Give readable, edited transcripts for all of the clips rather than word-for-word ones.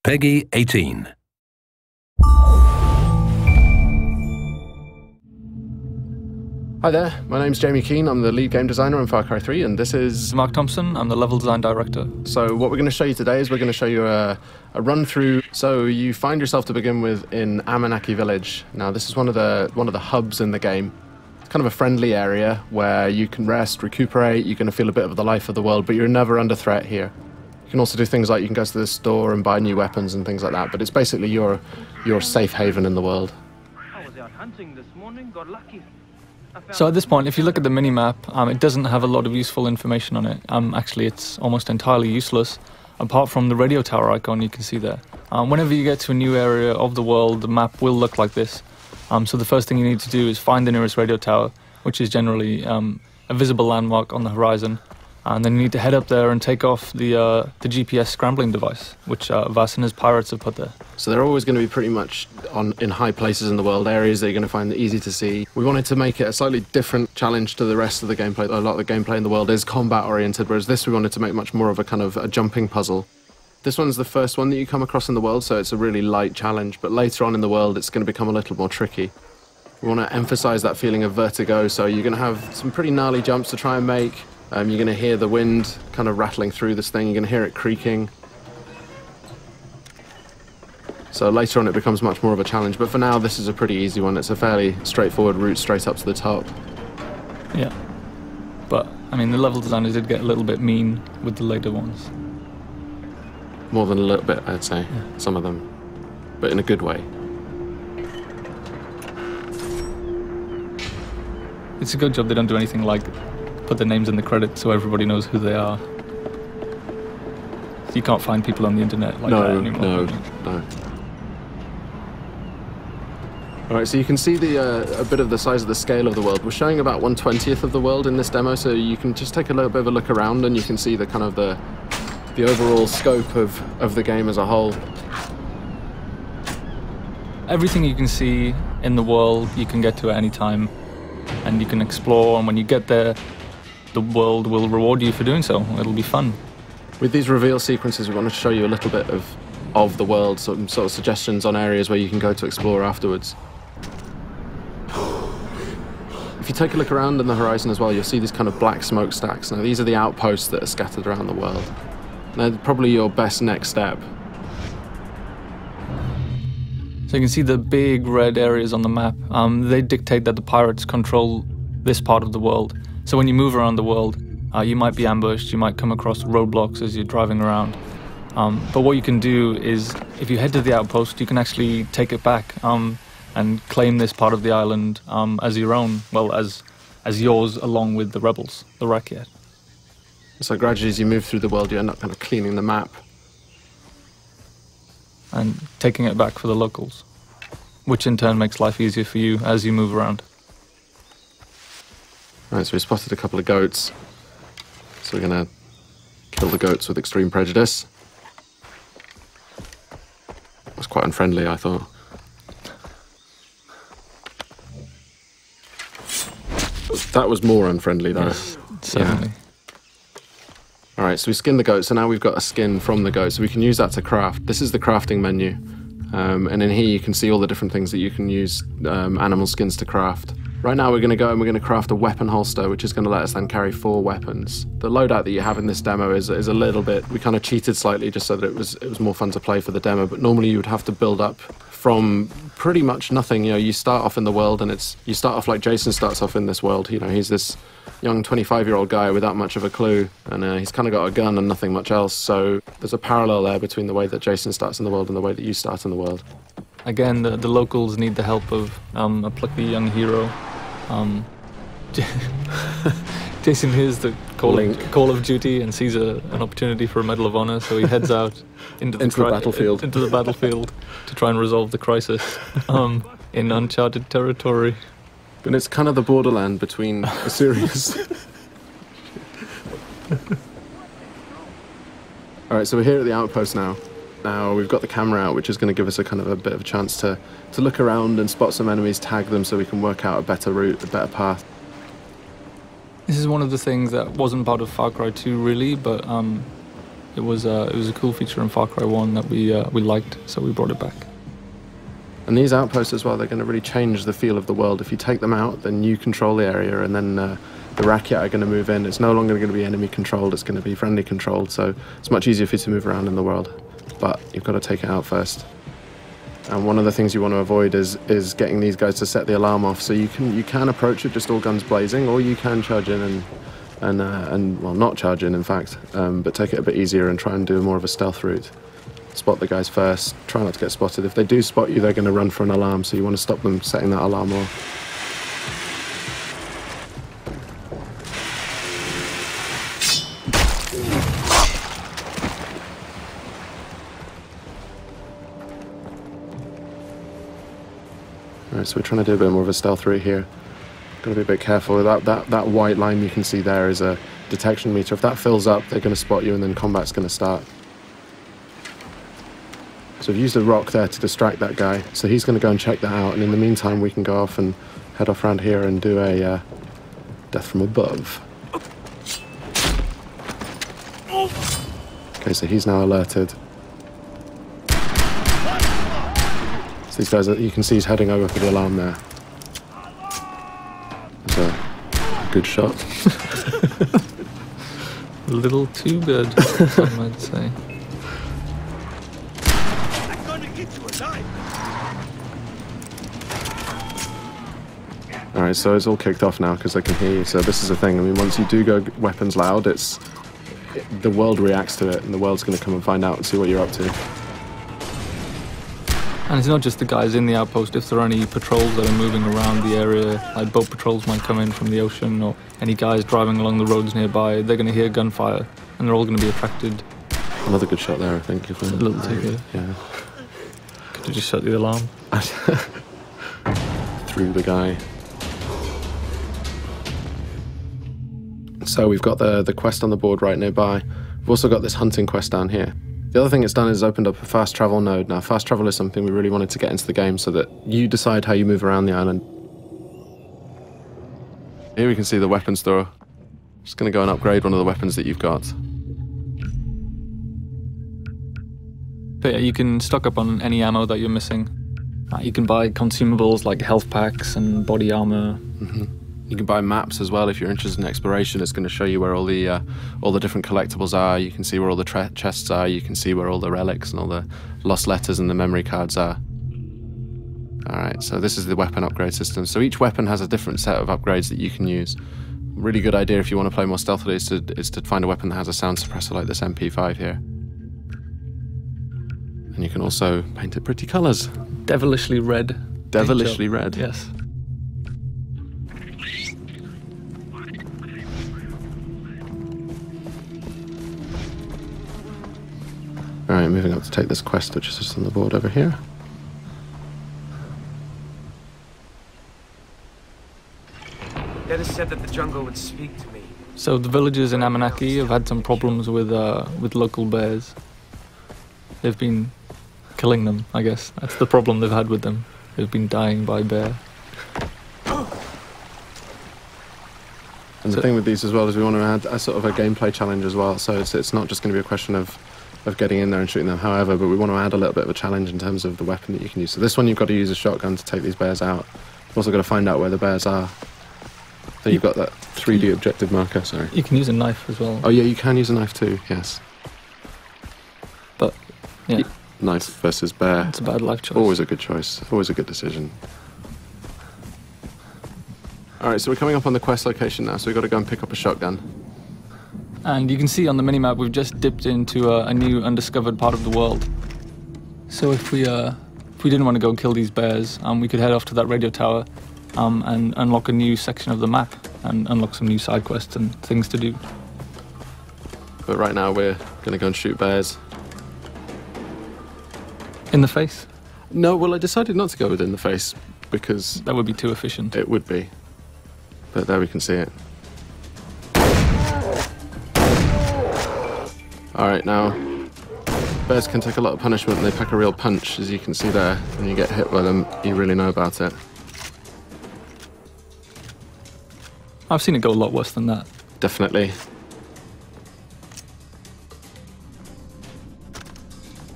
Peggy 18. Hi there, my name's Jamie Keane, I'm the lead game designer on Far Cry 3, and this is Mark Thompson, I'm the level design director. So what we're going to show you today is we're going to show you a run through. So you find yourself to begin with in Amanaki village. Now this is one of the hubs in the game. It's kind of a friendly area where you can rest, recuperate, you're going to feel a bit of the life of the world, but you're never under threat here. You can also do things like you can go to the store and buy new weapons and things like that, but it's basically your safe haven in the world. I was out hunting this morning, got lucky. So at this point, if you look at the mini-map, it doesn't have a lot of useful information on it. Actually, it's almost entirely useless, apart from the radio tower icon you can see there. Whenever you get to a new area of the world, the map will look like this. So the first thing you need to do is find the nearest radio tower, which is generally a visible landmark on the horizon. And then you need to head up there and take off the GPS scrambling device, which Vass and his pirates have put there. So they're always going to be pretty much in high places in the world, areas that you're going to find easy to see. We wanted to make it a slightly different challenge to the rest of the gameplay. A lot of the gameplay in the world is combat-oriented, whereas this we wanted to make much more of a kind of a jumping puzzle. This one's the first one that you come across in the world, so it's a really light challenge, but later on in the world it's going to become a little more tricky. We want to emphasize that feeling of vertigo, so you're going to have some pretty gnarly jumps to try and make. You're going to hear the wind kind of rattling through this thing, you're going to hear it creaking. So later on it becomes much more of a challenge, but for now this is a pretty easy one. It's a fairly straightforward route straight up to the top. Yeah. But, I mean, the level designers did get a little bit mean with the later ones. More than a little bit, I'd say, yeah. Some of them, but in a good way. It's a good job they don't do anything like put their names in the credits so everybody knows who they are. So you can't find people on the internet like that anymore. No. Alright, so you can see a bit of the size of the scale of the world. We're showing about 1/20th of the world in this demo, so you can just take a little bit of a look around and you can see the kind of the overall scope of the game as a whole. Everything you can see in the world you can get to at any time, and you can explore, and when you get there the world will reward you for doing so. It'll be fun. With these reveal sequences, we want to show you a little bit of the world, some sort of suggestions on areas where you can go to explore afterwards. If you take a look around on the horizon as well, you'll see these kind of black smokestacks. Now, these are the outposts that are scattered around the world. They're probably your best next step. So you can see the big red areas on the map. They dictate that the pirates control this part of the world. So when you move around the world, you might be ambushed, you might come across roadblocks as you're driving around. But what you can do is, if you head to the outpost, you can actually take it back and claim this part of the island as your own, well, as yours, along with the rebels, the Rakyat. So gradually as you move through the world, you end up kind of cleaning the map. And taking it back for the locals, which in turn makes life easier for you as you move around. Right, so we spotted a couple of goats. So we're going to kill the goats with extreme prejudice. It was quite unfriendly, I thought. That was more unfriendly, though. Yes, certainly. Yeah. Alright, so we skinned the goat, so now we've got a skin from the goat, so we can use that to craft. This is the crafting menu, and in here you can see all the different things that you can use animal skins to craft. Right now we're going to go and we're going to craft a weapon holster, which is going to let us then carry 4 weapons. The loadout that you have in this demo is a little bit, we kind of cheated slightly just so that it was more fun to play for the demo, but normally you would have to build up from pretty much nothing. You know, you start off in the world and you start off like Jason starts off in this world. You know, he's this young 25-year-old guy without much of a clue, and he's kind of got a gun and nothing much else, so there's a parallel there between the way that Jason starts in the world and the way that you start in the world. Again, the locals need the help of a plucky young hero. Jason hears the call of duty and sees an opportunity for a Medal of Honor, so he heads out into the battlefield to try and resolve the crisis in uncharted territory. And it's kind of the borderland between a series. Alright, so we're here at the outpost now. Now we've got the camera out, which is going to give us a kind of a bit of a chance to look around and spot some enemies, tag them so we can work out a better route, a better path. This is one of the things that wasn't part of Far Cry 2 really, but It was a cool feature in Far Cry 1 that we liked, so we brought it back. And these outposts as well, they're going to really change the feel of the world. If you take them out, then you control the area, and then the Rakyat are going to move in. It's no longer going to be enemy controlled, it's going to be friendly controlled, so it's much easier for you to move around in the world. But you've got to take it out first. And one of the things you want to avoid is getting these guys to set the alarm off. So you can approach it just all guns blazing, or you can charge in and well, not charge in fact, but take it a bit easier and try and do more of a stealth route. Spot the guys first, try not to get spotted. If they do spot you, they're going to run for an alarm, so you want to stop them setting that alarm off. Alright, so we're trying to do a bit more of a stealth route here. Got to be a bit careful. That white line you can see there is a detection meter. If that fills up, they're going to spot you and then combat's going to start. So we've used a rock there to distract that guy, so he's going to go and check that out, and in the meantime we can go off and head off around here and do a death from above. Okay, so he's now alerted. So these guys, you can see he's heading over for the alarm there. That's a good shot. A little too good, some might say. Alright, so it's all kicked off now because they can hear you. So this is the thing. I mean, once you do go weapons loud, the world reacts to it, and the world's going to come and find out and see what you're up to. And it's not just the guys in the outpost. If there are any patrols that are moving around the area, like boat patrols might come in from the ocean, or any guys driving along the roads nearby, they're going to hear gunfire, and they're all going to be attracted. Another good shot there, I think. A little too good. Yeah. Could you just shut the alarm? Through the guy. So we've got the quest on the board right nearby. We've also got this hunting quest down here. The other thing it's done is opened up a fast travel node. Now, fast travel is something we really wanted to get into the game so that you decide how you move around the island. Here we can see the weapon store. Just going to go and upgrade one of the weapons that you've got. But yeah, you can stock up on any ammo that you're missing. You can buy consumables like health packs and body armor. You can buy maps as well if you're interested in exploration. It's going to show you where all the different collectibles are. You can see where all the chests are. You can see where all the relics and all the lost letters and the memory cards are. Alright, so this is the weapon upgrade system. So each weapon has a different set of upgrades that you can use. Really good idea if you want to play more stealthily is to find a weapon that has a sound suppressor like this MP5 here. And you can also paint it pretty colours. Devilishly red. Devilishly red. Yes. Alright, moving up to take this quest, which is just on the board over here. Dennis said that the jungle would speak to me. So the villagers in Amanaki have had some problems with local bears. They've been killing them, I guess. That's the problem they've had with them. They've been dying by bear. And the thing with these as well is we want to add a sort of a gameplay challenge as well. So it's not just going to be a question of getting in there and shooting them, however, but we want to add a little bit of a challenge in terms of the weapon that you can use. So this one, you've got to use a shotgun to take these bears out. You've also got to find out where the bears are. So you've got that 3D objective marker, sorry. You can use a knife as well. Oh yeah, you can use a knife too, yes. But, yeah. Knife versus bear. It's a bad life choice. Always a good choice, always a good decision. Alright, so we're coming up on the quest location now, so we've got to go and pick up a shotgun. And you can see on the minimap we've just dipped into a new undiscovered part of the world. So if we didn't want to go kill these bears, we could head off to that radio tower and unlock a new section of the map and unlock some new side quests and things to do. But right now we're going to go and shoot bears. In the face? No, well I decided not to go within the face because... That would be too efficient. It would be. But there we can see it. Alright, now, bears can take a lot of punishment and they pack a real punch, as you can see there. When you get hit by them, you really know about it. I've seen it go a lot worse than that. Definitely.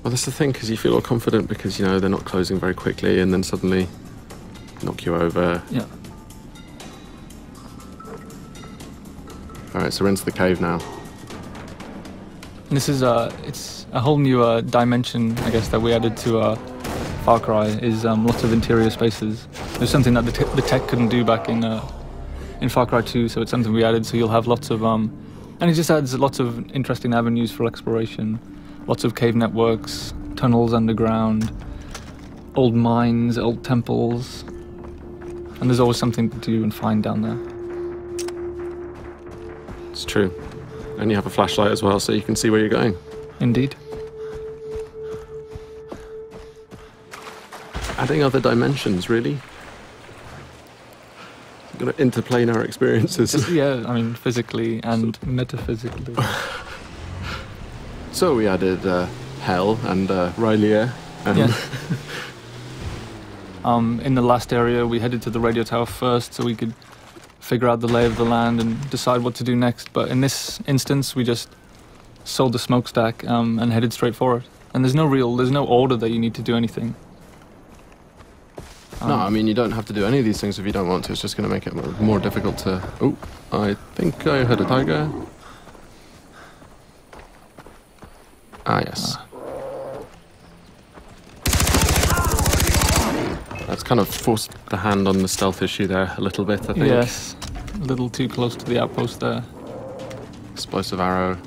Well, that's the thing, because you feel all confident because, you know, they're not closing very quickly and then suddenly knock you over. Yeah. All right, so we're into the cave now. And this is it's a whole new dimension, I guess, that we added to Far Cry, is lots of interior spaces. There's something that the tech couldn't do back in Far Cry 2, so it's something we added, so you'll have lots of... and it just adds lots of interesting avenues for exploration. Lots of cave networks, tunnels underground, old mines, old temples. And there's always something to do and find down there. It's true. And you have a flashlight as well, so you can see where you're going. Indeed. Adding other dimensions, really. Got to interplanar experiences. Yeah, I mean, physically and metaphysically. So we added Hell and Rylea. Yeah. In the last area, we headed to the radio tower first so we could figure out the lay of the land and decide what to do next. But in this instance, we just sold the smokestack and headed straight for it. And there's no order that you need to do anything. No, I mean, you don't have to do any of these things if you don't want to. It's just going to make it more difficult to... Oh, I think I heard a tiger. Ah, yes. That's kind of forced the hand on the stealth issue there a little bit, I think. Yes, a little too close to the outpost there. Explosive arrow.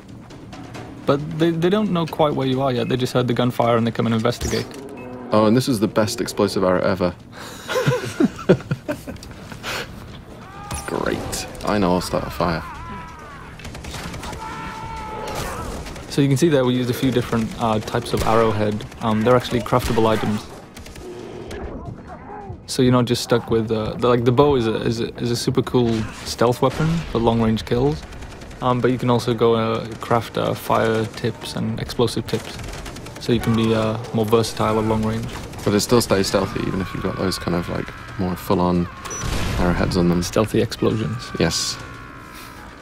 But they don't know quite where you are yet. They just heard the gunfire and they come and investigate. Oh, and this is the best explosive arrow ever. Great. I know I'll start a fire. So you can see there we used a few different types of arrowhead. They're actually craftable items. So you're not just stuck with the bow is a super cool stealth weapon for long range kills, but you can also go craft fire tips and explosive tips, so you can be more versatile at long range. But it still stays stealthy even if you've got those kind of like more full-on arrowheads on them. Stealthy explosions. Yes.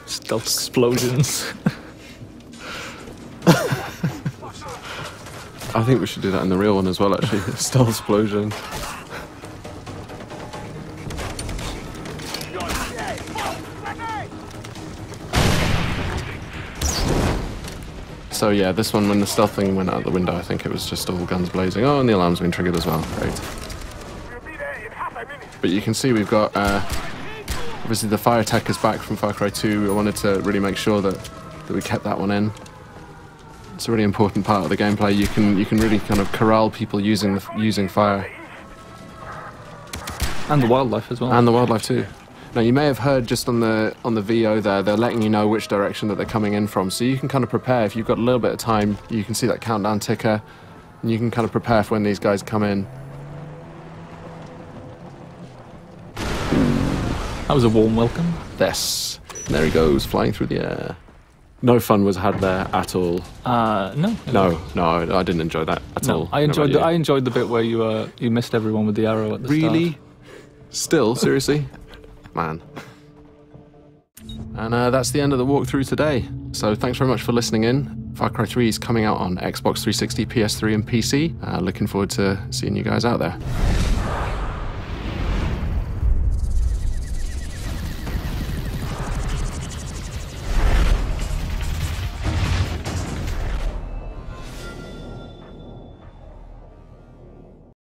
Stealth explosions. I think we should do that in the real one as well, actually. Stealth explosion. So yeah, this one, when the stealth thing went out the window, I think it was just all guns blazing. Oh, and the alarm's been triggered as well. Great. But you can see we've got, obviously the fire tech is back from Far Cry 2. I wanted to really make sure that we kept that one in. It's a really important part of the gameplay. You can really kind of corral people using fire. And the wildlife as well. And the wildlife too. Now you may have heard just on the VO there, they're letting you know which direction that they're coming in from, so you can kind of prepare. If you've got a little bit of time, you can see that countdown ticker, and you can kind of prepare for when these guys come in. That was a warm welcome. Yes. And there he goes, flying through the air. No fun was had there at all. No. No, I didn't enjoy that at all. I enjoyed the bit where you missed everyone with the arrow at the start. Really? Still? Seriously? Man. And that's the end of the walkthrough today. So thanks very much for listening in. Far Cry 3 is coming out on Xbox 360, PS3 and PC. Looking forward to seeing you guys out there.